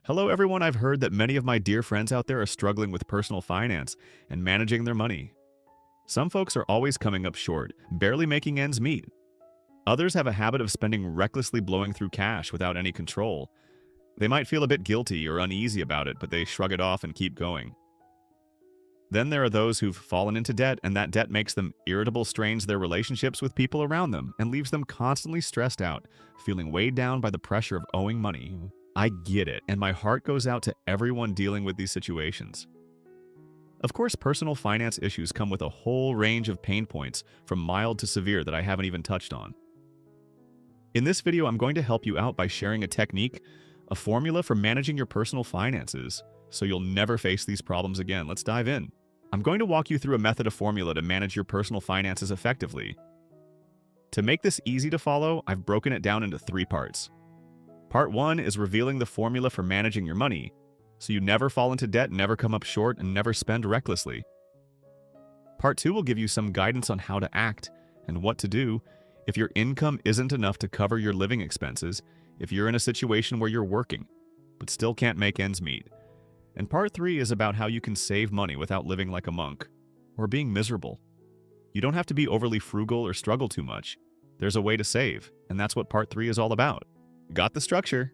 Hello, everyone. I've heard that many of my dear friends out there are struggling with personal finance and managing their money. Some folks are always coming up short, barely making ends meet. Others have a habit of spending recklessly, blowing through cash without any control. They might feel a bit guilty or uneasy about it, but they shrug it off and keep going. Then there are those who've fallen into debt, and that debt makes them irritable, strains their relationships with people around them, and leaves them constantly stressed out, feeling weighed down by the pressure of owing money. I get it, and my heart goes out to everyone dealing with these situations. Of course, personal finance issues come with a whole range of pain points, from mild to severe, that I haven't even touched on. In this video, I'm going to help you out by sharing a technique, a formula for managing your personal finances, so you'll never face these problems again. Let's dive in. I'm going to walk you through a method of formula to manage your personal finances effectively. To make this easy to follow, I've broken it down into 3 parts. Part 1 is revealing the formula for managing your money, so you never fall into debt, never come up short, and never spend recklessly. Part 2 will give you some guidance on how to act and what to do if your income isn't enough to cover your living expenses, if you're in a situation where you're working, but still can't make ends meet. And Part 3 is about how you can save money without living like a monk or being miserable. You don't have to be overly frugal or struggle too much. There's a way to save, and that's what Part 3 is all about. Got the structure?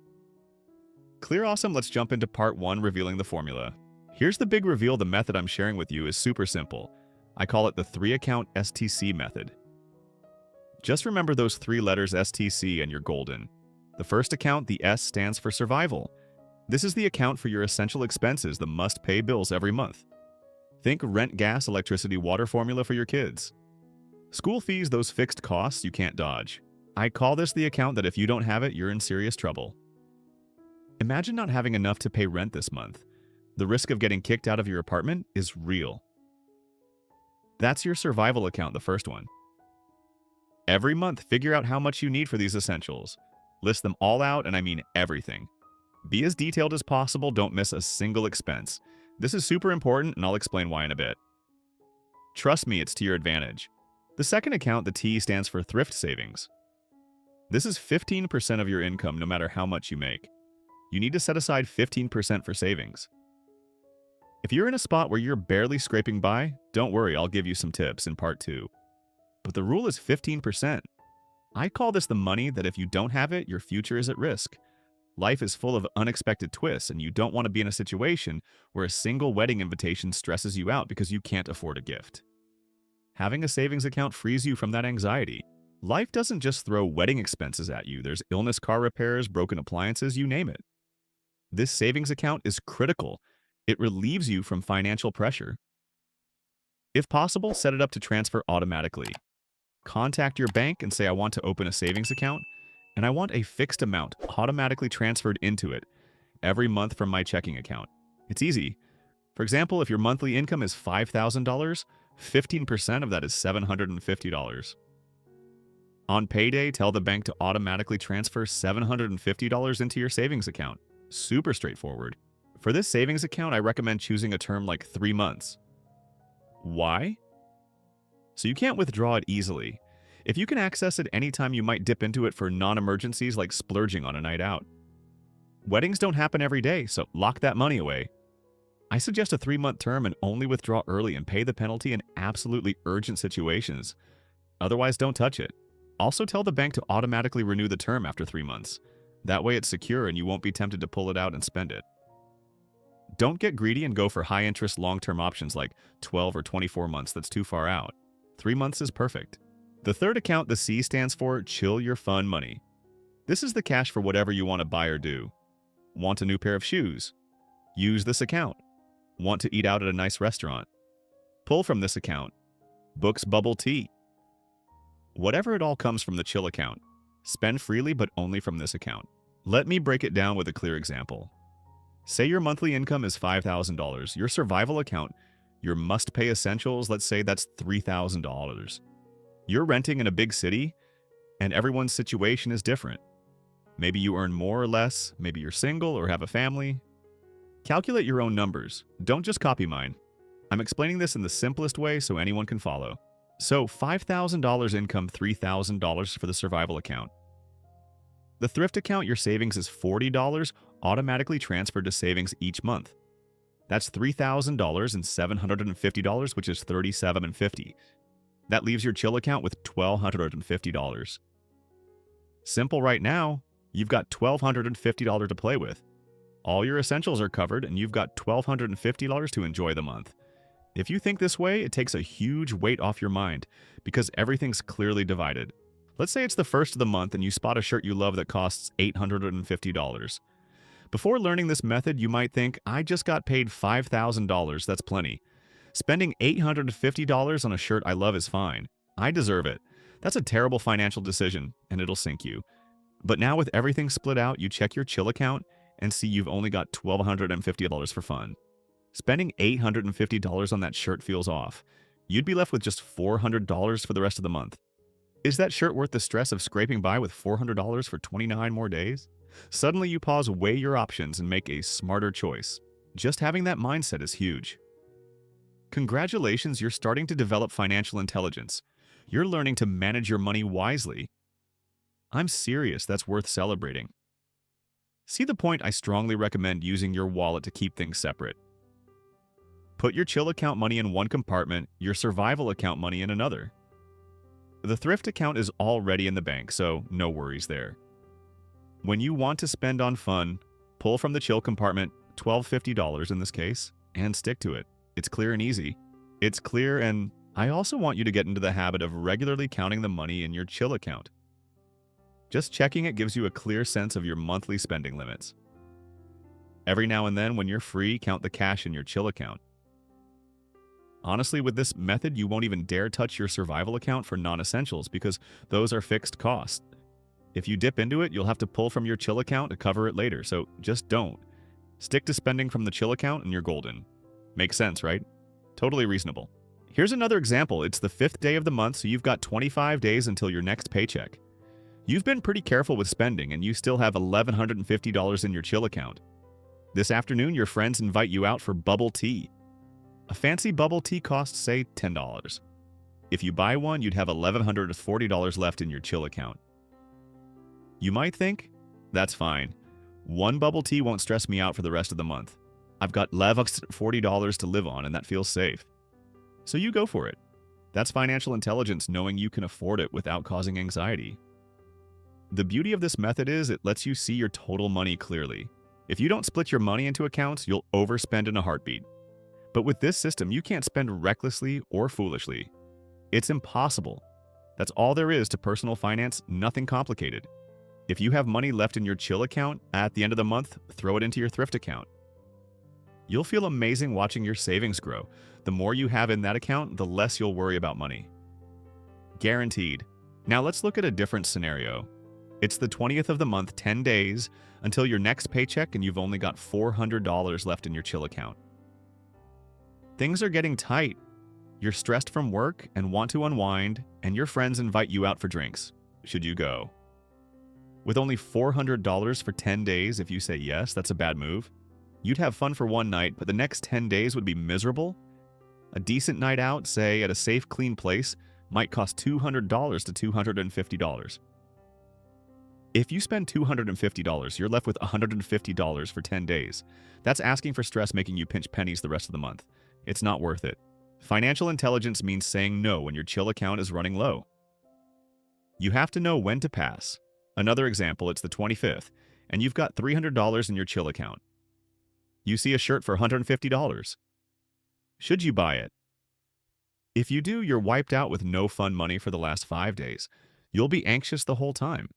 Clear, awesome. Let's jump into Part 1, revealing the formula. Here's the big reveal. The method I'm sharing with you is super simple. I call it the 3-account STC method. Just remember those 3 letters STC and you're golden. The first account, the S, stands for survival. This is the account for your essential expenses, the must-pay bills every month. Think rent, gas, electricity, water formula for your kids. School fees, those fixed costs you can't dodge. I call this the account that if you don't have it, you're in serious trouble. Imagine not having enough to pay rent this month. The risk of getting kicked out of your apartment is real. That's your survival account, the first one. Every month, figure out how much you need for these essentials. List them all out, and I mean everything. Be as detailed as possible, don't miss a single expense. This is super important, and I'll explain why in a bit. Trust me, it's to your advantage. The second account, the T, stands for thrift savings. This is 15% of your income, no matter how much you make. You need to set aside 15% for savings. If you're in a spot where you're barely scraping by, don't worry, I'll give you some tips in Part 2. But the rule is 15%. I call this the money that if you don't have it, your future is at risk. Life is full of unexpected twists, and you don't want to be in a situation where a single wedding invitation stresses you out because you can't afford a gift. Having a savings account frees you from that anxiety. Life doesn't just throw wedding expenses at you. There's illness, car repairs, broken appliances, you name it. This savings account is critical. It relieves you from financial pressure. If possible, set it up to transfer automatically. Contact your bank and say, I want to open a savings account, and I want a fixed amount automatically transferred into it every month from my checking account. It's easy. For example, if your monthly income is $5,000, 15% of that is $750. On payday, tell the bank to automatically transfer $750 into your savings account. Super straightforward. For this savings account, I recommend choosing a term like 3 months. Why? So you can't withdraw it easily. If you can access it anytime, you might dip into it for non-emergencies like splurging on a night out. Weddings don't happen every day, so lock that money away. I suggest a 3-month term and only withdraw early and pay the penalty in absolutely urgent situations. Otherwise, don't touch it. Also, tell the bank to automatically renew the term after 3 months. That way it's secure and you won't be tempted to pull it out and spend it. Don't get greedy and go for high-interest long-term options like 12 or 24 months. That's too far out. 3 months is perfect. The third account, the C, stands for chill your fun money. This is the cash for whatever you want to buy or do. Want a new pair of shoes? Use this account. Want to eat out at a nice restaurant? Pull from this account. Books, bubble tea. Whatever, it all comes from the chill account. Spend freely, but only from this account. Let me break it down with a clear example. Say your monthly income is $5,000. Your survival account, your must-pay essentials, let's say that's $3,000. You're renting in a big city, and everyone's situation is different. Maybe you earn more or less, maybe you're single or have a family. Calculate your own numbers. Don't just copy mine. I'm explaining this in the simplest way so anyone can follow. So $5,000 income, $3,000 for the survival account. The thrift account, your savings is $40, automatically transferred to savings each month. That's $3,750, which is $37.50. That leaves your chill account with $1,250. Simple right now, you've got $1,250 to play with. All your essentials are covered, and you've got $1,250 to enjoy the month. If you think this way, it takes a huge weight off your mind because everything's clearly divided. Let's say it's the first of the month and you spot a shirt you love that costs $850. Before learning this method, you might think, I just got paid $5,000, that's plenty. Spending $850 on a shirt I love is fine. I deserve it. That's a terrible financial decision, and it'll sink you. But now with everything split out, you check your chill account and see you've only got $1,250 for fun. Spending $850 on that shirt feels off. You'd be left with just $400 for the rest of the month. Is that shirt worth the stress of scraping by with $400 for 29 more days? Suddenly you pause, weigh your options, and make a smarter choice. Just having that mindset is huge. Congratulations, you're starting to develop financial intelligence. You're learning to manage your money wisely. I'm serious, that's worth celebrating. See the point? I strongly recommend using your wallet to keep things separate. Put your chill account money in one compartment, your survival account money in another. The thrift account is already in the bank, so no worries there. When you want to spend on fun, pull from the chill compartment, $1,250 in this case, and stick to it. It's clear and easy. It's clear, and I also want you to get into the habit of regularly counting the money in your chill account. Just checking it gives you a clear sense of your monthly spending limits. Every now and then, when you're free, count the cash in your chill account. Honestly, with this method, you won't even dare touch your survival account for non-essentials because those are fixed costs. If you dip into it, you'll have to pull from your chill account to cover it later, so just don't. Stick to spending from the chill account and you're golden. Makes sense, right? Totally reasonable. Here's another example. It's the 5th day of the month, so you've got 25 days until your next paycheck. You've been pretty careful with spending, and you still have $1,150 in your chill account. This afternoon, your friends invite you out for bubble tea. A fancy bubble tea costs, say, $10. If you buy one, you'd have $1,140 left in your chill account. You might think, that's fine. One bubble tea won't stress me out for the rest of the month. I've got $1,140 to live on, and that feels safe. So you go for it. That's financial intelligence, knowing you can afford it without causing anxiety. The beauty of this method is it lets you see your total money clearly. If you don't split your money into accounts, you'll overspend in a heartbeat. But with this system, you can't spend recklessly or foolishly. It's impossible. That's all there is to personal finance, nothing complicated. If you have money left in your chill account, at the end of the month, throw it into your thrift account. You'll feel amazing watching your savings grow. The more you have in that account, the less you'll worry about money. Guaranteed. Now let's look at a different scenario. It's the 20th of the month, 10 days, until your next paycheck, and you've only got $400 left in your chill account. Things are getting tight. You're stressed from work and want to unwind, and your friends invite you out for drinks. Should you go? With only $400 for 10 days, if you say yes, that's a bad move. You'd have fun for one night, but the next 10 days would be miserable. A decent night out, say at a safe, clean place, might cost $200 to $250. If you spend $250, you're left with $150 for 10 days. That's asking for stress, making you pinch pennies the rest of the month. It's not worth it. Financial intelligence means saying no when your chill account is running low. You have to know when to pass. Another example, it's the 25th, and you've got $300 in your chill account. You see a shirt for $150. Should you buy it? If you do, you're wiped out with no fun money for the last 5 days. You'll be anxious the whole time.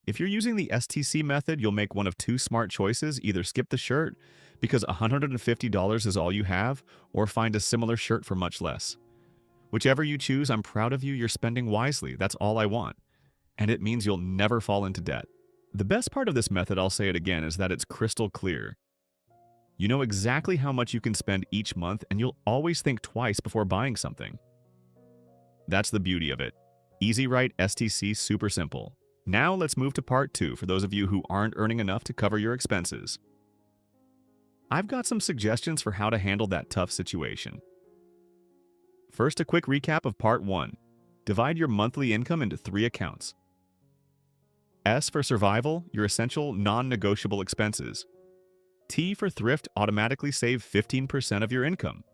If you're using the STC method, you'll make one of two smart choices: either skip the shirt because $150 is all you have, or find a similar shirt for much less. Whichever you choose, I'm proud of you. You're spending wisely. That's all I want. And it means you'll never fall into debt. The best part of this method, I'll say it again, is that it's crystal clear. You know exactly how much you can spend each month, and you'll always think twice before buying something. That's the beauty of it. Easy right, STC, super simple. Now let's move to part 2 for those of you who aren't earning enough to cover your expenses. I've got some suggestions for how to handle that tough situation. First, a quick recap of part 1. Divide your monthly income into 3 accounts. S for survival, your essential non-negotiable expenses. T for thrift, automatically save 15% of your income.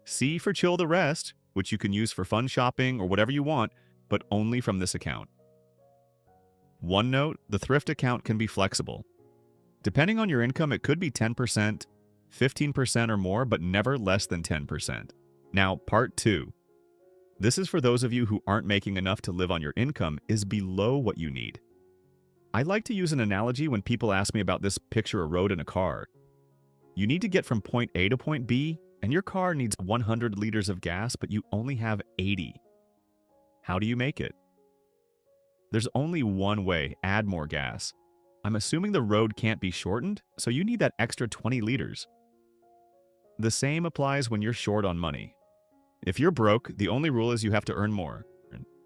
C for chill the rest, which you can use for fun shopping or whatever you want, but only from this account. One note, the thrift account can be flexible. Depending on your income, it could be 10%, 15% or more, but never less than 10%. Now, part 2. This is for those of you who aren't making enough to live on your income is below what you need. I like to use an analogy when people ask me about this: picture a road and a car. You need to get from point A to point B, and your car needs 100 liters of gas, but you only have 80. How do you make it? There's only one way: add more gas. I'm assuming the road can't be shortened, so you need that extra 20 liters. The same applies when you're short on money. If you're broke, the only rule is you have to earn more.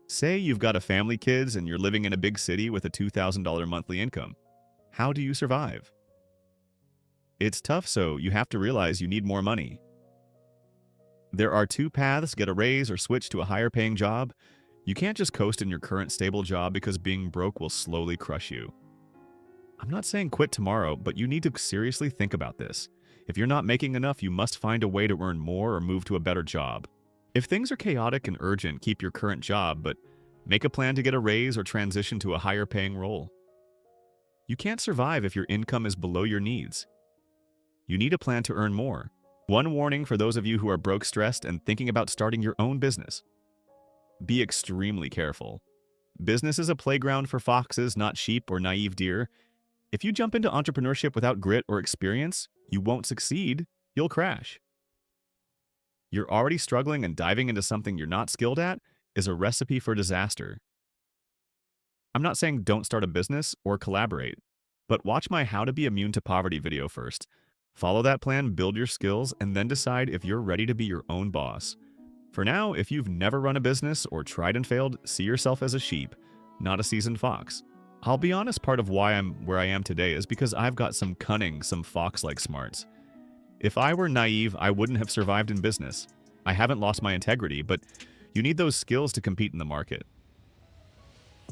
Say you've got a family, kids, and you're living in a big city with a $2,000 monthly income. How do you survive? It's tough, so you have to realize you need more money. There are 2 paths: get a raise or switch to a higher paying job. You can't just coast in your current stable job because being broke will slowly crush you. I'm not saying quit tomorrow, but you need to seriously think about this. If you're not making enough, you must find a way to earn more or move to a better job. If things are chaotic and urgent, keep your current job, but make a plan to get a raise or transition to a higher paying role. You can't survive if your income is below your needs. You need a plan to earn more. One warning for those of you who are broke, stressed, and thinking about starting your own business: be extremely careful. Business is a playground for foxes, not sheep or naive deer. If you jump into entrepreneurship without grit or experience, you won't succeed, you'll crash. You're already struggling, and diving into something you're not skilled at is a recipe for disaster. I'm not saying don't start a business or collaborate, but watch my How to Be Immune to Poverty video first. Follow that plan, build your skills, and then decide if you're ready to be your own boss. For now, if you've never run a business or tried and failed, see yourself as a sheep, not a seasoned fox. I'll be honest, part of why I'm where I am today is because I've got some cunning, some fox-like smarts. If I were naive, I wouldn't have survived in business. I haven't lost my integrity, but you need those skills to compete in the market.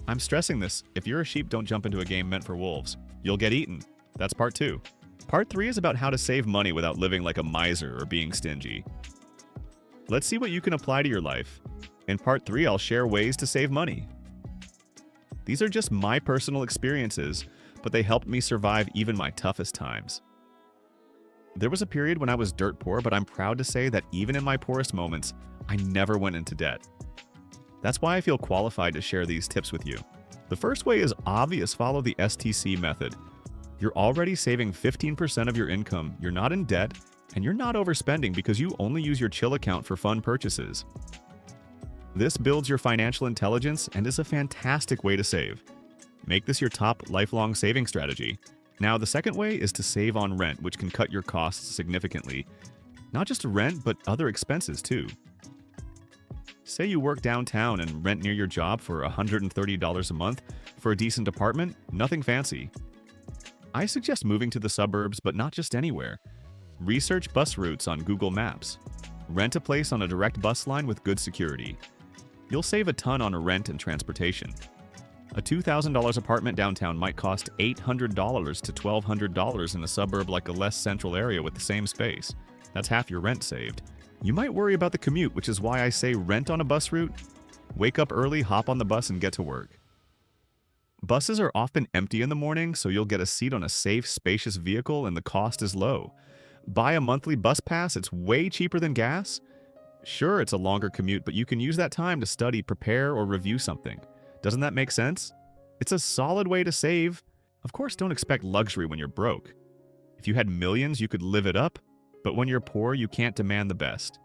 I'm stressing this: if you're a sheep, don't jump into a game meant for wolves. You'll get eaten. That's part 2. Part 3 is about how to save money without living like a miser or being stingy. Let's see what you can apply to your life. In part 3, I'll share ways to save money. These are just my personal experiences, but they helped me survive even my toughest times. There was a period when I was dirt poor, but I'm proud to say that even in my poorest moments, I never went into debt. That's why I feel qualified to share these tips with you. The first way is obvious: follow the STC method. You're already saving 15% of your income, you're not in debt, and you're not overspending because you only use your chill account for fun purchases. This builds your financial intelligence and is a fantastic way to save. Make this your top lifelong saving strategy. Now, the second way is to save on rent, which can cut your costs significantly. Not just rent, but other expenses too. Say you work downtown and rent near your job for $130 a month for a decent apartment, nothing fancy. I suggest moving to the suburbs, but not just anywhere. Research bus routes on Google Maps. Rent a place on a direct bus line with good security. You'll save a ton on rent and transportation. A $2,000 apartment downtown might cost $800 to $1,200 in a suburb like a less central area with the same space. That's half your rent saved. You might worry about the commute, which is why I say rent on a bus route. Wake up early, hop on the bus, and get to work. Buses are often empty in the morning, so you'll get a seat on a safe, spacious vehicle and the cost is low. Buy a monthly bus pass, it's way cheaper than gas. Sure, it's a longer commute, but you can use that time to study, prepare, or review something. Doesn't that make sense? It's a solid way to save. Of course, don't expect luxury when you're broke. If you had millions, you could live it up, but when you're poor, you can't demand the best.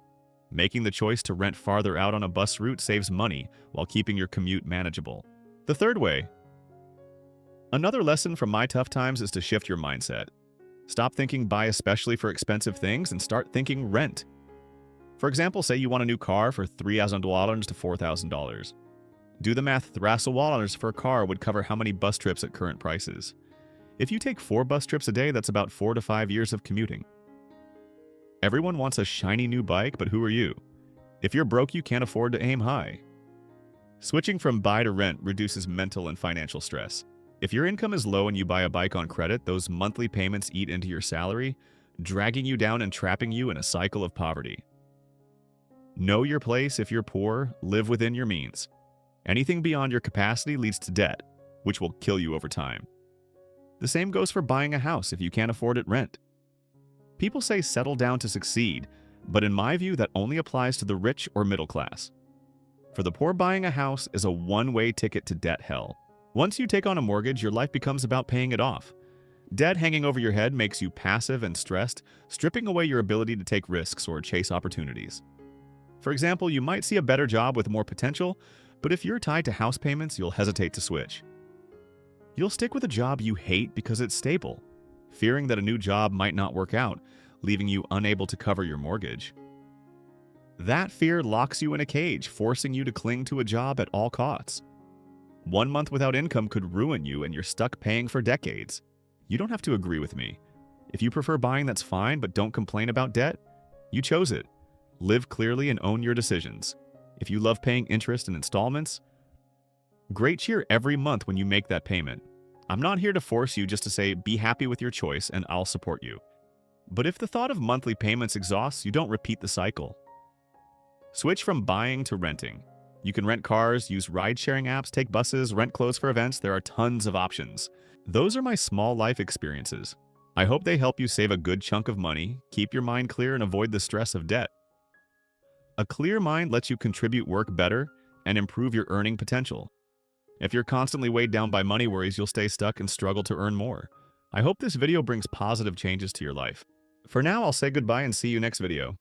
Making the choice to rent farther out on a bus route saves money while keeping your commute manageable. The third way. Another lesson from my tough times is to shift your mindset. Stop thinking buy especially for expensive things and start thinking rent. For example, say you want a new car for $3,000 to $4,000. Do the math: $3,000 for a car would cover how many bus trips at current prices? If you take 4 bus trips a day, that's about 4 to 5 years of commuting. Everyone wants a shiny new bike, but who are you? If you're broke, you can't afford to aim high. Switching from buy to rent reduces mental and financial stress. If your income is low and you buy a bike on credit, those monthly payments eat into your salary, dragging you down and trapping you in a cycle of poverty. Know your place. If you're poor, live within your means. Anything beyond your capacity leads to debt, which will kill you over time. The same goes for buying a house if you can't afford it, rent. People say settle down to succeed, but in my view, that only applies to the rich or middle class. For the poor, buying a house is a one-way ticket to debt hell. Once you take on a mortgage, your life becomes about paying it off. Debt hanging over your head makes you passive and stressed, stripping away your ability to take risks or chase opportunities. For example, you might see a better job with more potential, but if you're tied to house payments, you'll hesitate to switch. You'll stick with a job you hate because it's stable, fearing that a new job might not work out, leaving you unable to cover your mortgage. That fear locks you in a cage, forcing you to cling to a job at all costs. 1 month without income could ruin you, and you're stuck paying for decades. You don't have to agree with me. If you prefer buying, that's fine, but don't complain about debt. You chose it. Live clearly and own your decisions. If you love paying interest and installments, great cheer every month when you make that payment. I'm not here to force you, just to say be happy with your choice and I'll support you. But if the thought of monthly payments exhausts you, don't repeat the cycle. Switch from buying to renting. You can rent cars, use ride-sharing apps, take buses, rent clothes for events. There are tons of options. Those are my small life experiences. I hope they help you save a good chunk of money, keep your mind clear, and avoid the stress of debt. A clear mind lets you contribute work better and improve your earning potential. If you're constantly weighed down by money worries, you'll stay stuck and struggle to earn more. I hope this video brings positive changes to your life. For now, I'll say goodbye and see you next video.